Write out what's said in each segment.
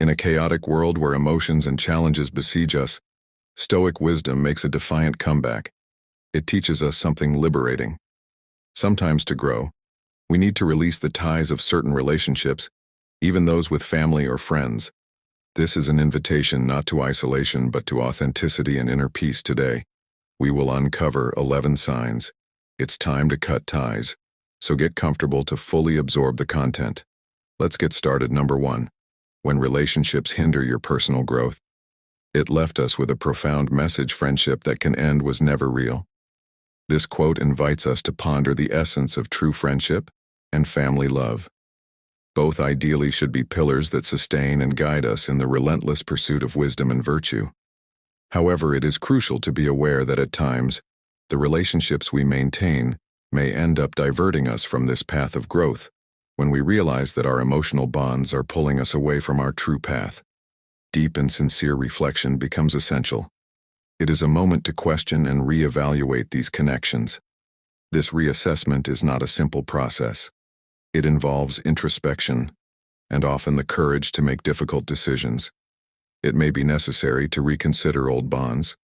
In a chaotic world where emotions and challenges besiege us, Stoic wisdom makes a defiant comeback. It teaches us something liberating. Sometimes to grow, we need to release the ties of certain relationships, even those with family or friends. This is an invitation not to isolation but to authenticity and inner peace today. We will uncover 11 signs. It's time to cut ties, so get comfortable to fully absorb the content. Let's get started. Number 1. When relationships hinder your personal growth. It left us with a profound message: friendship that can end was never real. This quote invites us to ponder the essence of true friendship and family love. Both ideally should be pillars that sustain and guide us in the relentless pursuit of wisdom and virtue. However, it is crucial to be aware that at times, the relationships we maintain may end up diverting us from this path of growth, when we realize that our emotional bonds are pulling us away from our true path. Deep and sincere reflection becomes essential. It is a moment to question and reevaluate these connections. This reassessment is not a simple process. It involves introspection and often the courage to make difficult decisions. It may be necessary to reconsider old bonds,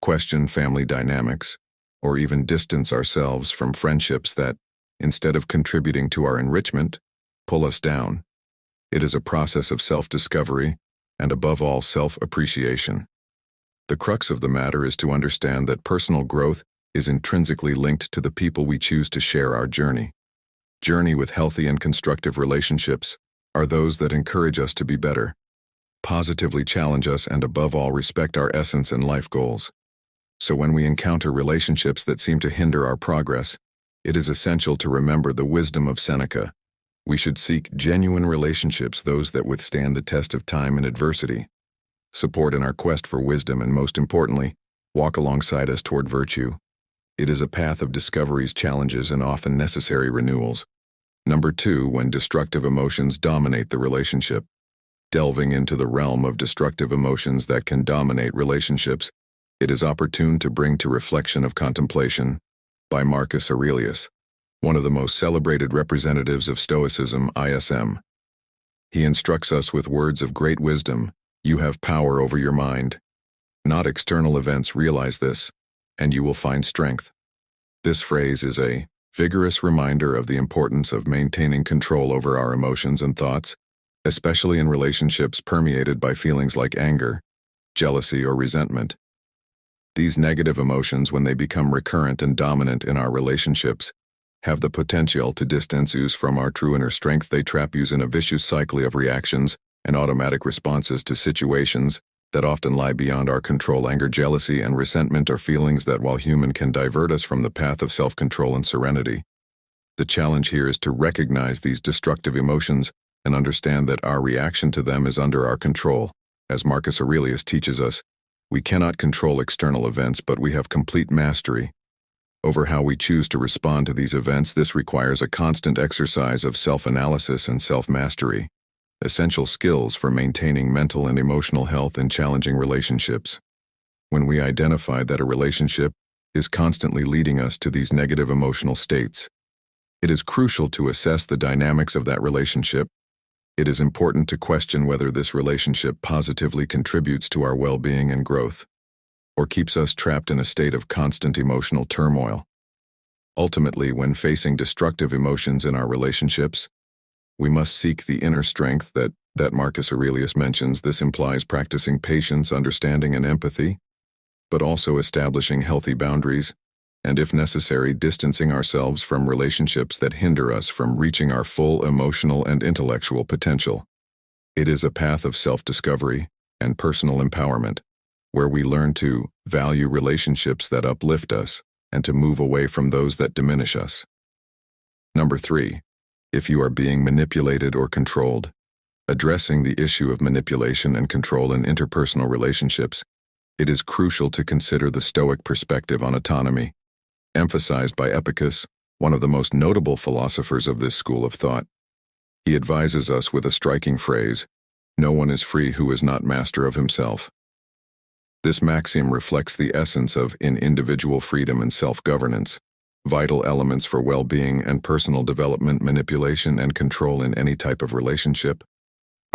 question family dynamics, or even distance ourselves from friendships that, instead of contributing to our enrichment, pull us down. It is a process of self-discovery and, above all, self-appreciation. The crux of the matter is to understand that personal growth is intrinsically linked to the people we choose to share our journey. Journey with healthy and constructive relationships are those that encourage us to be better, positively challenge us, and above all respect our essence and life goals. So when we encounter relationships that seem to hinder our progress, it is essential to remember the wisdom of Seneca. We should seek genuine relationships, those that withstand the test of time and adversity, support in our quest for wisdom, and most importantly, walk alongside us toward virtue. It is a path of discoveries, challenges, and often necessary renewals. Number 2. When destructive emotions dominate the relationship. Delving into the realm of destructive emotions that can dominate relationships, it is opportune to bring to reflection of contemplation by Marcus Aurelius, one of the most celebrated representatives of Stoicism, ISM. He instructs us with words of great wisdom: you have power over your mind. Not external events. Realize this, and you will find strength. This phrase is a vigorous reminder of the importance of maintaining control over our emotions and thoughts, especially in relationships permeated by feelings like anger, jealousy, or resentment. These negative emotions, when they become recurrent and dominant in our relationships, have the potential to distance us from our true inner strength. They trap us in a vicious cycle of reactions and automatic responses to situations that often lie beyond our control. Anger, jealousy, and resentment are feelings that, while human, can divert us from the path of self-control and serenity. The challenge here is to recognize these destructive emotions and understand that our reaction to them is under our control. As Marcus Aurelius teaches us, we cannot control external events, but we have complete mastery over how we choose to respond to these events. This requires a constant exercise of self-analysis and self-mastery, essential skills for maintaining mental and emotional health in challenging relationships. When we identify that a relationship is constantly leading us to these negative emotional states, it is crucial to assess the dynamics of that relationship. It is important to question whether this relationship positively contributes to our well-being and growth, or keeps us trapped in a state of constant emotional turmoil. Ultimately, when facing destructive emotions in our relationships, we must seek the inner strength that Marcus Aurelius mentions. This implies practicing patience, understanding, and empathy, but also establishing healthy boundaries, and if necessary, distancing ourselves from relationships that hinder us from reaching our full emotional and intellectual potential. It is a path of self-discovery and personal empowerment, where we learn to value relationships that uplift us and to move away from those that diminish us. Number 3. If you are being manipulated or controlled. Addressing the issue of manipulation and control in interpersonal relationships, it is crucial to consider the Stoic perspective on autonomy, emphasized by Epictetus, one of the most notable philosophers of this school of thought. He advises us with a striking phrase: "No one is free who is not master of himself." This maxim reflects the essence of individual freedom and self-governance, vital elements for well-being and personal development. Manipulation and control in any type of relationship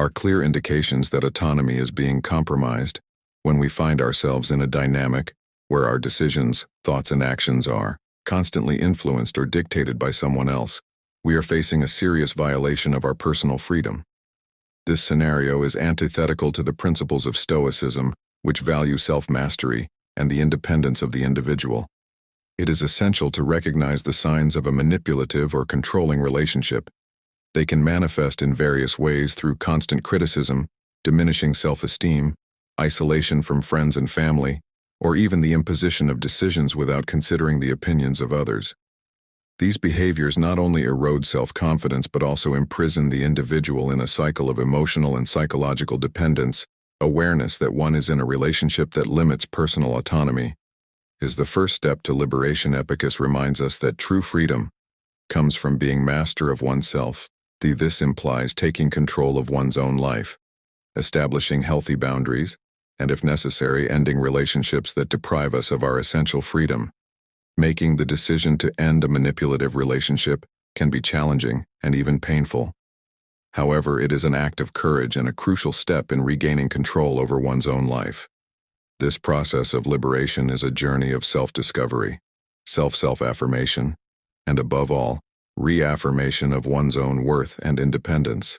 are clear indications that autonomy is being compromised when we find ourselves in a dynamic where our decisions, thoughts, and actions are constantly influenced or dictated by someone else. We are facing a serious violation of our personal freedom. This scenario is antithetical to the principles of Stoicism, which value self-mastery and the independence of the individual. It is essential to recognize the signs of a manipulative or controlling relationship. They can manifest in various ways through constant criticism, diminishing self-esteem, isolation from friends and family, or even the imposition of decisions without considering the opinions of others. These behaviors not only erode self-confidence but also imprison the individual in a cycle of emotional and psychological dependence. Awareness that one is in a relationship that limits personal autonomy is the first step to liberation. Epicus reminds us that true freedom comes from being master of oneself. This implies taking control of one's own life, establishing healthy boundaries, and if necessary, ending relationships that deprive us of our essential freedom. Making the decision to end a manipulative relationship can be challenging and even painful. However, it is an act of courage and a crucial step in regaining control over one's own life. This process of liberation is a journey of self-discovery, self-affirmation, and above all, reaffirmation of one's own worth and independence.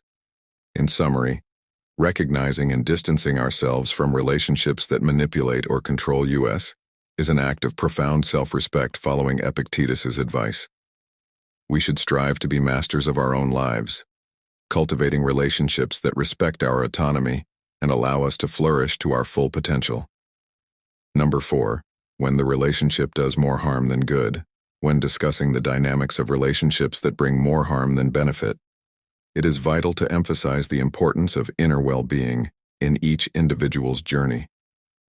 In summary, recognizing and distancing ourselves from relationships that manipulate or control us is an act of profound self-respect following Epictetus's advice. We should strive to be masters of our own lives, cultivating relationships that respect our autonomy and allow us to flourish to our full potential. Number 4. When the relationship does more harm than good. When discussing the dynamics of relationships that bring more harm than benefit, it is vital to emphasize the importance of inner well-being in each individual's journey.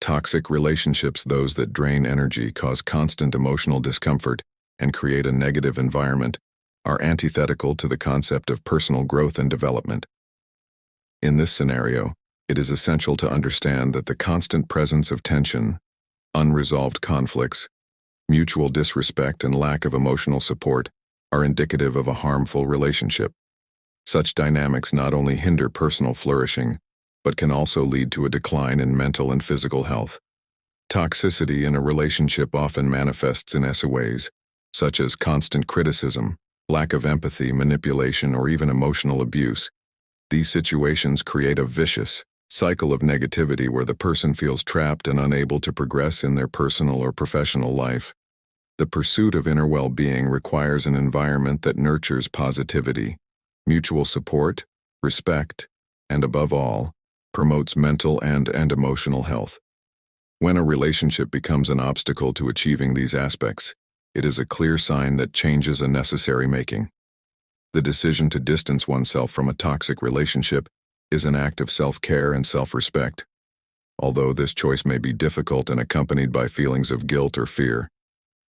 Toxic relationships, those that drain energy, cause constant emotional discomfort, and create a negative environment, are antithetical to the concept of personal growth and development. In this scenario, it is essential to understand that the constant presence of tension, unresolved conflicts, mutual disrespect, and lack of emotional support are indicative of a harmful relationship. Such dynamics not only hinder personal flourishing, but can also lead to a decline in mental and physical health. Toxicity in a relationship often manifests in ways, such as constant criticism, lack of empathy, manipulation, or even emotional abuse. These situations create a vicious cycle of negativity where the person feels trapped and unable to progress in their personal or professional life. The pursuit of inner well-being requires an environment that nurtures positivity, mutual support, respect, and above all, promotes mental and emotional health. When a relationship becomes an obstacle to achieving these aspects, it is a clear sign that change is a necessary making. The decision to distance oneself from a toxic relationship is an act of self-care and self-respect. Although this choice may be difficult and accompanied by feelings of guilt or fear,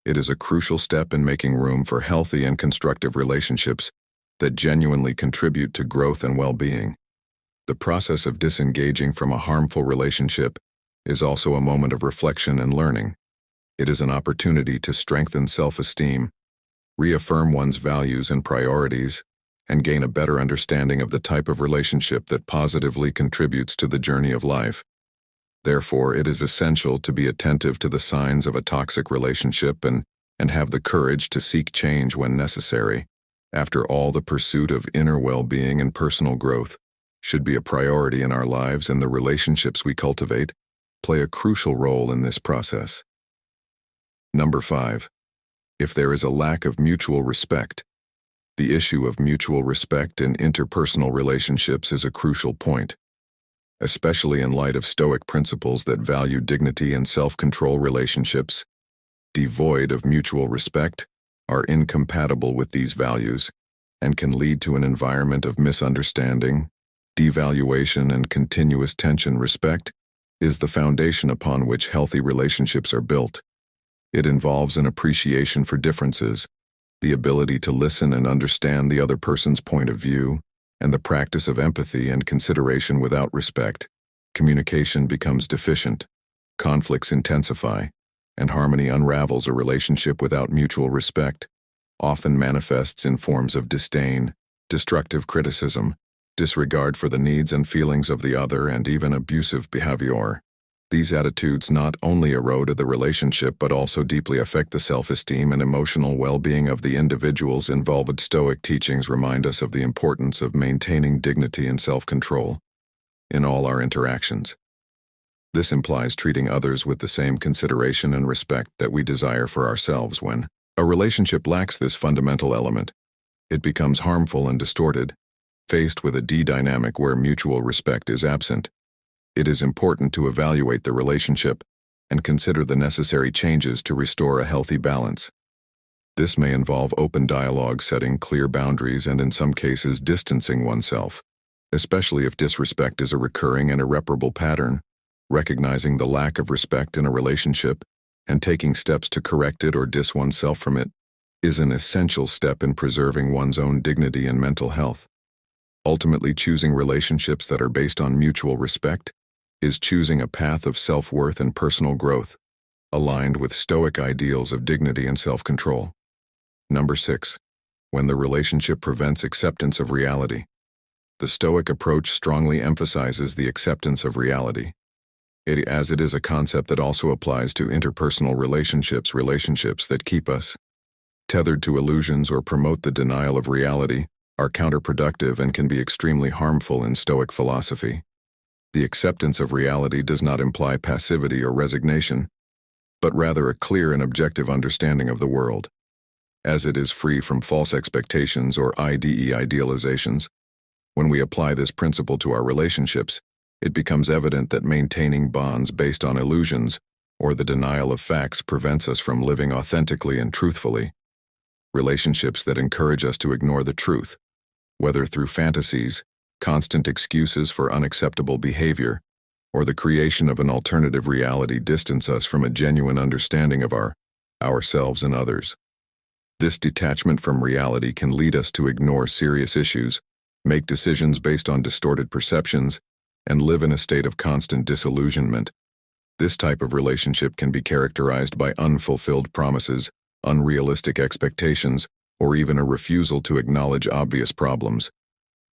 it is a crucial step in making room for healthy and constructive relationships that genuinely contribute to growth and well-being. The process of disengaging from a harmful relationship is also a moment of reflection and learning. It is an opportunity to strengthen self-esteem, reaffirm one's values and priorities, and gain a better understanding of the type of relationship that positively contributes to the journey of life. Therefore, it is essential to be attentive to the signs of a toxic relationship and have the courage to seek change when necessary. After all, the pursuit of inner well-being and personal growth should be a priority in our lives, and the relationships we cultivate play a crucial role in this process. Number 5. If there is a lack of mutual respect. The issue of mutual respect in interpersonal relationships is a crucial point, especially in light of Stoic principles that value dignity and self-control. Relationships devoid of mutual respect are incompatible with these values and can lead to an environment of misunderstanding, devaluation, and continuous tension. Respect is the foundation upon which healthy relationships are built. It involves an appreciation for differences, the ability to listen and understand the other person's point of view, and the practice of empathy and consideration. Without respect, communication becomes deficient, conflicts intensify, and harmony unravels. A relationship without mutual respect often manifests in forms of disdain, destructive criticism, disregard for the needs and feelings of the other, and even abusive behavior. These attitudes not only erode the relationship but also deeply affect the self-esteem and emotional well-being of the individuals involved. Stoic teachings remind us of the importance of maintaining dignity and self-control in all our interactions. This implies treating others with the same consideration and respect that we desire for ourselves. When a relationship lacks this fundamental element, it becomes harmful and distorted. Faced with a dynamic where mutual respect is absent, it is important to evaluate the relationship and consider the necessary changes to restore a healthy balance. This may involve open dialogue, setting clear boundaries, and in some cases distancing oneself, especially if disrespect is a recurring and irreparable pattern. Recognizing the lack of respect in a relationship and taking steps to correct it or distance oneself from it is an essential step in preserving one's own dignity and mental health. Ultimately, choosing relationships that are based on mutual respect is choosing a path of self-worth and personal growth, aligned with Stoic ideals of dignity and self-control. Number 6. When the relationship prevents acceptance of reality. The Stoic approach strongly emphasizes the acceptance of reality, as it is a concept that also applies to interpersonal relationships. Relationships that keep us tethered to illusions or promote the denial of reality are counterproductive and can be extremely harmful in Stoic philosophy. The acceptance of reality does not imply passivity or resignation, but rather a clear and objective understanding of the world, as it is free from false expectations or idealizations. When we apply this principle to our relationships, it becomes evident that maintaining bonds based on illusions or the denial of facts prevents us from living authentically and truthfully. Relationships that encourage us to ignore the truth, whether through fantasies, constant excuses for unacceptable behavior, or the creation of an alternative reality, distance us from a genuine understanding of ourselves and others. This detachment from reality can lead us to ignore serious issues, make decisions based on distorted perceptions, and live in a state of constant disillusionment. This type of relationship can be characterized by unfulfilled promises, unrealistic expectations, or even a refusal to acknowledge obvious problems.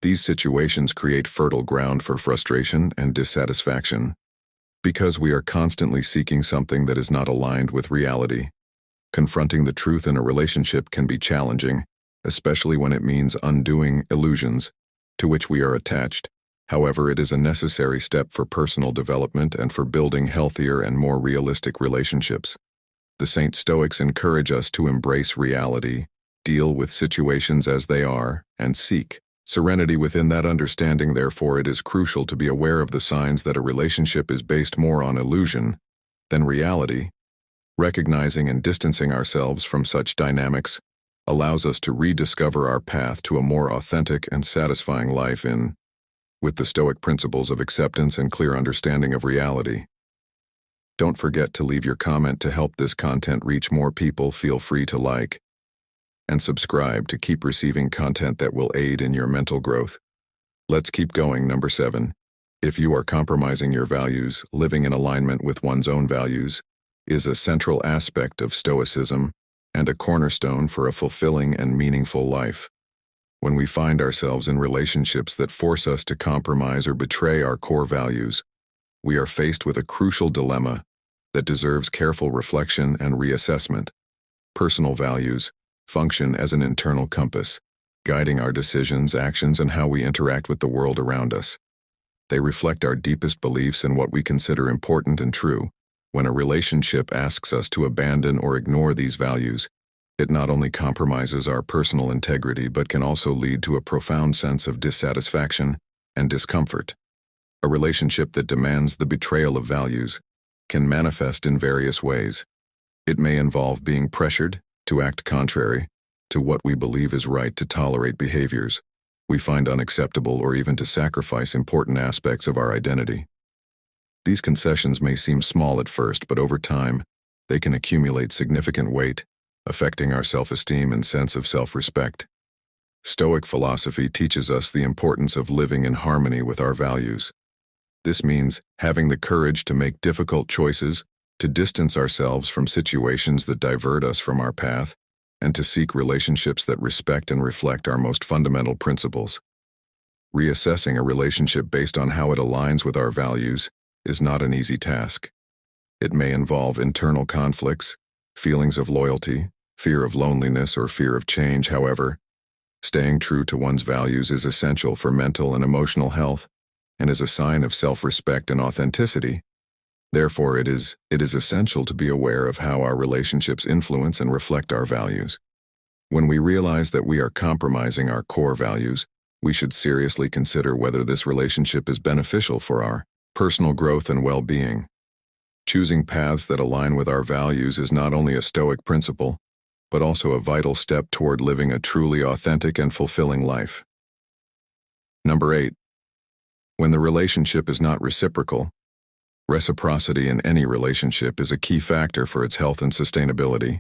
These situations create fertile ground for frustration and dissatisfaction. Because we are constantly seeking something that is not aligned with reality, confronting the truth in a relationship can be challenging, especially when it means undoing illusions to which we are attached. However, it is a necessary step for personal development and for building healthier and more realistic relationships. The Saint Stoics encourage us to embrace reality, deal with situations as they are, and seek serenity within that understanding. Therefore, it is crucial to be aware of the signs that a relationship is based more on illusion than reality. Recognizing and distancing ourselves from such dynamics allows us to rediscover our path to a more authentic and satisfying life with the Stoic principles of acceptance and clear understanding of reality. Don't forget to leave your comment to help this content reach more people. Feel free to like and subscribe to keep receiving content that will aid in your mental growth. Let's keep going. Number 7. If you are compromising your values, living in alignment with one's own values is a central aspect of Stoicism and a cornerstone for a fulfilling and meaningful life. When we find ourselves in relationships that force us to compromise or betray our core values, we are faced with a crucial dilemma that deserves careful reflection and reassessment. Personal values function as an internal compass, guiding our decisions, actions, and how we interact with the world around us. They reflect our deepest beliefs and what we consider important and true. When a relationship asks us to abandon or ignore these values, it not only compromises our personal integrity but can also lead to a profound sense of dissatisfaction and discomfort. A relationship that demands the betrayal of values can manifest in various ways. It may involve being pressured to act contrary to what we believe is right, to tolerate behaviors we find unacceptable, or even to sacrifice important aspects of our identity. These concessions may seem small at first, but over time, they can accumulate significant weight, affecting our self-esteem and sense of self-respect. Stoic philosophy teaches us the importance of living in harmony with our values. This means having the courage to make difficult choices, to distance ourselves from situations that divert us from our path, and to seek relationships that respect and reflect our most fundamental principles. Reassessing a relationship based on how it aligns with our values is not an easy task. It may involve internal conflicts, feelings of loyalty, fear of loneliness, or fear of change. However, staying true to one's values is essential for mental and emotional health and is a sign of self-respect and authenticity. Therefore, it is essential to be aware of how our relationships influence and reflect our values. When we realize that we are compromising our core values, we should seriously consider whether this relationship is beneficial for our personal growth and well-being. Choosing paths that align with our values is not only a Stoic principle, but also a vital step toward living a truly authentic and fulfilling life. Number 8. When the relationship is not reciprocal. Reciprocity in any relationship is a key factor for its health and sustainability.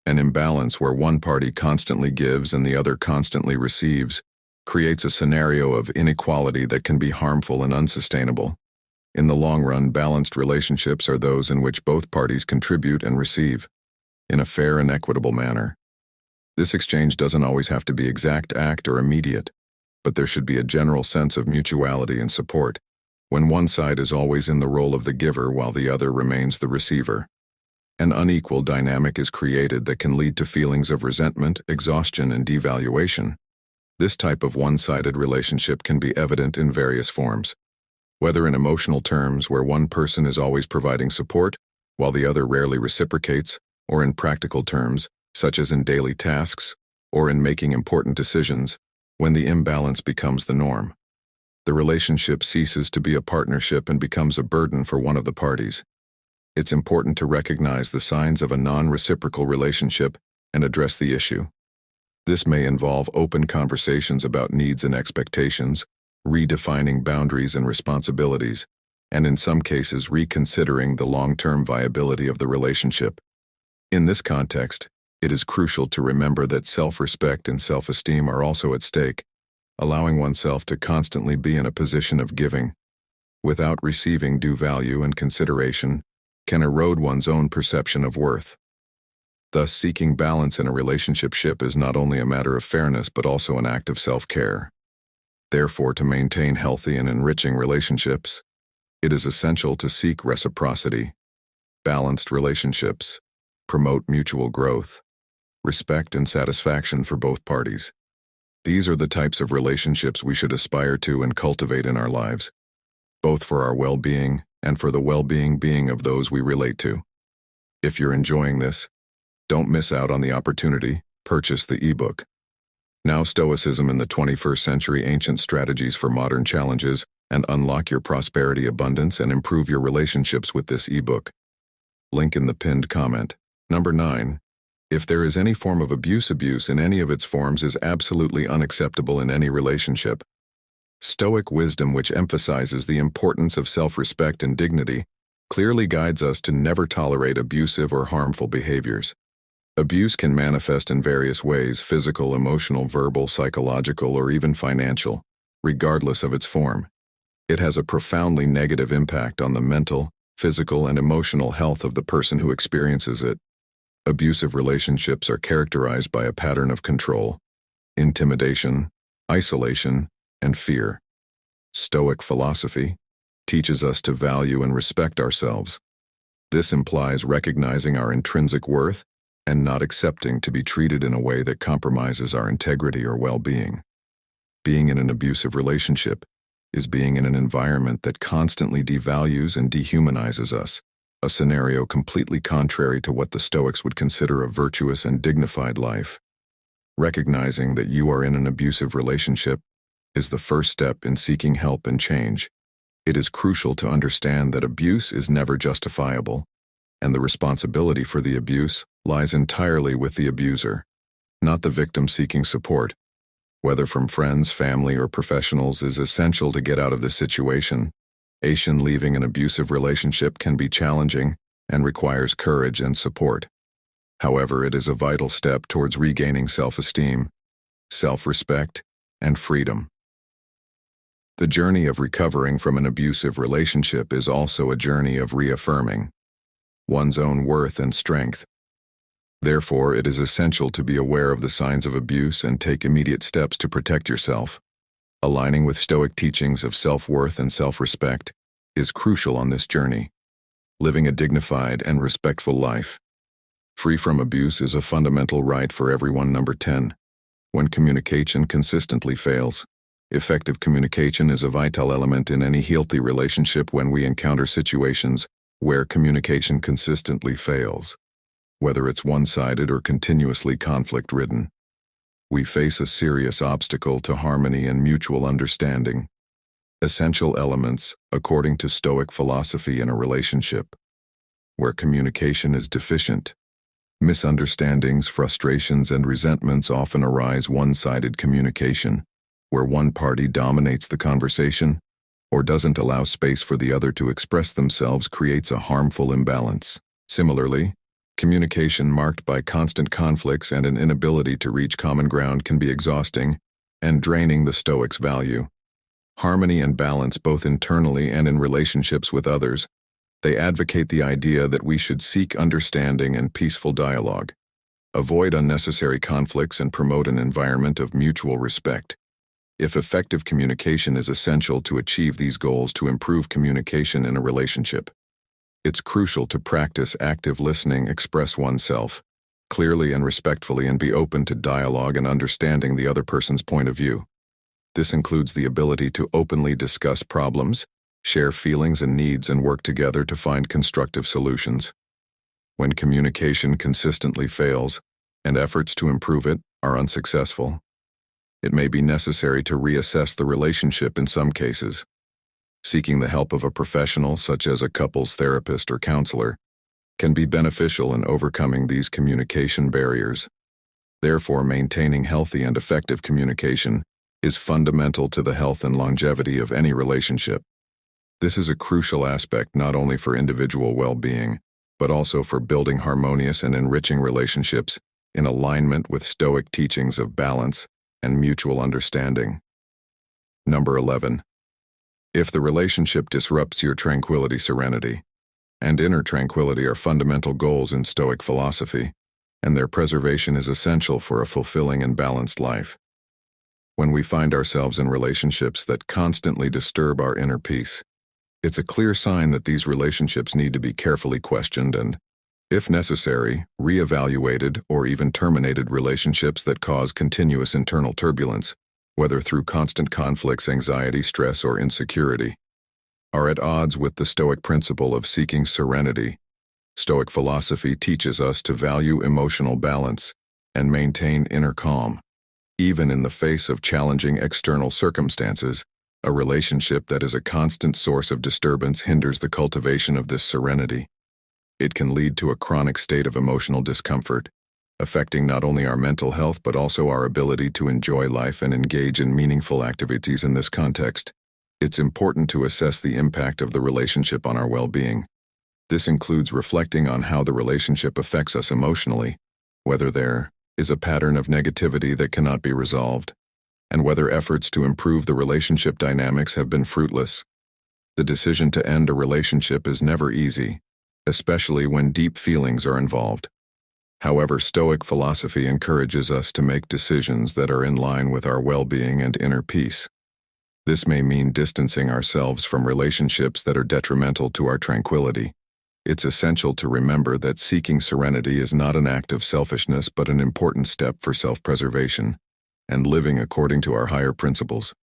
An imbalance where one party constantly gives and the other constantly receives creates a scenario of inequality that can be harmful and unsustainable. In the long run, balanced relationships are those in which both parties contribute and receive in a fair and equitable manner. This exchange doesn't always have to be exact or immediate, but there should be a general sense of mutuality and support, when one side is always in the role of the giver while the other remains the receiver. An unequal dynamic is created that can lead to feelings of resentment, exhaustion, and devaluation. This type of one-sided relationship can be evident in various forms, whether in emotional terms where one person is always providing support while the other rarely reciprocates, or in practical terms, such as in daily tasks or in making important decisions, when the imbalance becomes the norm. The relationship ceases to be a partnership and becomes a burden for one of the parties. It's important to recognize the signs of a non-reciprocal relationship and address the issue. This may involve open conversations about needs and expectations, redefining boundaries and responsibilities, and in some cases reconsidering the long-term viability of the relationship. In this context, it is crucial to remember that self-respect and self-esteem are also at stake. Allowing oneself to constantly be in a position of giving, without receiving due value and consideration, can erode one's own perception of worth. Thus, seeking balance in a relationship is not only a matter of fairness but also an act of self-care. Therefore, to maintain healthy and enriching relationships, it is essential to seek reciprocity, balanced relationships, promote mutual growth, respect and satisfaction for both parties. These are the types of relationships we should aspire to and cultivate in our lives, both for our well-being and for the well-being of those we relate to. If you're enjoying this, don't miss out on the opportunity. Purchase the ebook. Now Stoicism in the 21st Century: Ancient Strategies for Modern Challenges, and unlock your prosperity, abundance, and improve your relationships with this ebook. Link in the pinned comment. Number 9. If there is any form of abuse in any of its forms is absolutely unacceptable in any relationship. Stoic wisdom, which emphasizes the importance of self-respect and dignity, clearly guides us to never tolerate abusive or harmful behaviors. Abuse can manifest in various ways: physical, emotional, verbal, psychological, or even financial. Regardless of its form, it has a profoundly negative impact on the mental, physical, and emotional health of the person who experiences it. Abusive relationships are characterized by a pattern of control, intimidation, isolation, and fear. Stoic philosophy teaches us to value and respect ourselves. This implies recognizing our intrinsic worth and not accepting to be treated in a way that compromises our integrity or well-being. Being in an abusive relationship is being in an environment that constantly devalues and dehumanizes us, a scenario completely contrary to what the Stoics would consider a virtuous and dignified life. Recognizing that you are in an abusive relationship is the first step in seeking help and change. It is crucial to understand that abuse is never justifiable, and the responsibility for the abuse lies entirely with the abuser, not the victim seeking support. Whether from friends, family, or professionals, is essential to get out of this situation. Leaving an abusive relationship can be challenging and requires courage and support. However, it is a vital step towards regaining self-esteem, self-respect, and freedom. The journey of recovering from an abusive relationship is also a journey of reaffirming one's own worth and strength. Therefore, it is essential to be aware of the signs of abuse and take immediate steps to protect yourself. Aligning with Stoic teachings of self-worth and self-respect is crucial on this journey. Living a dignified and respectful life, free from abuse, is a fundamental right for everyone. Number 10. When communication consistently fails. Effective communication is a vital element in any healthy relationship. When we encounter situations where communication consistently fails, whether it's one-sided or continuously conflict-ridden, we face a serious obstacle to harmony and mutual understanding. Essential elements, according to Stoic philosophy in a relationship. Where communication is deficient, misunderstandings, frustrations, and resentments often arise. One-sided communication, where one party dominates the conversation or doesn't allow space for the other to express themselves, creates a harmful imbalance. Similarly, communication marked by constant conflicts and an inability to reach common ground can be exhausting and draining. The Stoics value harmony and balance both internally and in relationships with others. They advocate the idea that we should seek understanding and peaceful dialogue, avoid unnecessary conflicts, and promote an environment of mutual respect. If effective communication is essential to achieve these goals, to improve communication in a relationship, it's crucial to practice active listening, express oneself clearly and respectfully, and be open to dialogue and understanding the other person's point of view. This includes the ability to openly discuss problems, share feelings and needs, and work together to find constructive solutions. When communication consistently fails and efforts to improve it are unsuccessful, it may be necessary to reassess the relationship. In some cases, seeking the help of a professional, such as a couples therapist or counselor, can be beneficial in overcoming these communication barriers. Therefore, maintaining healthy and effective communication is fundamental to the health and longevity of any relationship. This is a crucial aspect not only for individual well-being, but also for building harmonious and enriching relationships in alignment with Stoic teachings of balance and mutual understanding. Number 11. If the relationship disrupts your tranquility, serenity, and inner tranquility are fundamental goals in Stoic philosophy, and their preservation is essential for a fulfilling and balanced life. When we find ourselves in relationships that constantly disturb our inner peace, it's a clear sign that these relationships need to be carefully questioned and, if necessary, re-evaluated or even terminated. Relationships that cause continuous internal turbulence, whether through constant conflicts, anxiety, stress, or insecurity, are at odds with the Stoic principle of seeking serenity. Stoic philosophy teaches us to value emotional balance and maintain inner calm, even in the face of challenging external circumstances. A relationship that is a constant source of disturbance hinders the cultivation of this serenity. It can lead to a chronic state of emotional discomfort, affecting not only our mental health but also our ability to enjoy life and engage in meaningful activities. In this context, it's important to assess the impact of the relationship on our well-being. This includes reflecting on how the relationship affects us emotionally, whether there is a pattern of negativity that cannot be resolved, and whether efforts to improve the relationship dynamics have been fruitless. The decision to end a relationship is never easy, especially when deep feelings are involved. However, Stoic philosophy encourages us to make decisions that are in line with our well-being and inner peace. This may mean distancing ourselves from relationships that are detrimental to our tranquility. It's essential to remember that seeking serenity is not an act of selfishness but an important step for self-preservation and living according to our higher principles.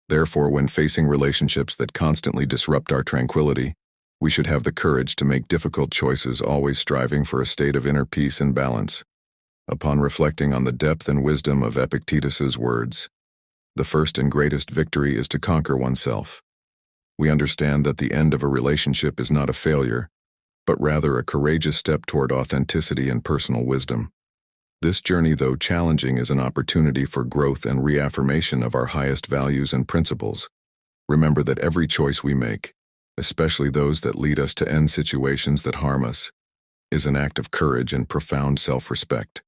Therefore, when facing relationships that constantly disrupt our tranquility, we should have the courage to make difficult choices, always striving for a state of inner peace and balance. Upon reflecting on the depth and wisdom of Epictetus's words, the first and greatest victory is to conquer oneself. We understand that the end of a relationship is not a failure, but rather a courageous step toward authenticity and personal wisdom. This journey, though challenging, is an opportunity for growth and reaffirmation of our highest values and principles. Remember that every choice we make, especially those that lead us to end situations that harm us, is an act of courage and profound self-respect.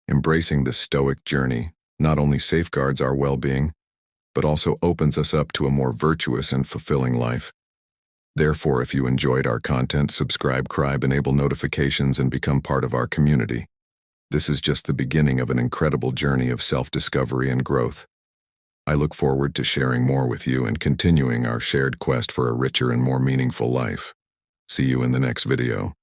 Embracing this Stoic journey not only safeguards our well-being, but also opens us up to a more virtuous and fulfilling life. Therefore, if you enjoyed our content, subscribe, enable notifications, and become part of our community. This is just the beginning of an incredible journey of self-discovery and growth. I look forward to sharing more with you and continuing our shared quest for a richer and more meaningful life. See you in the next video.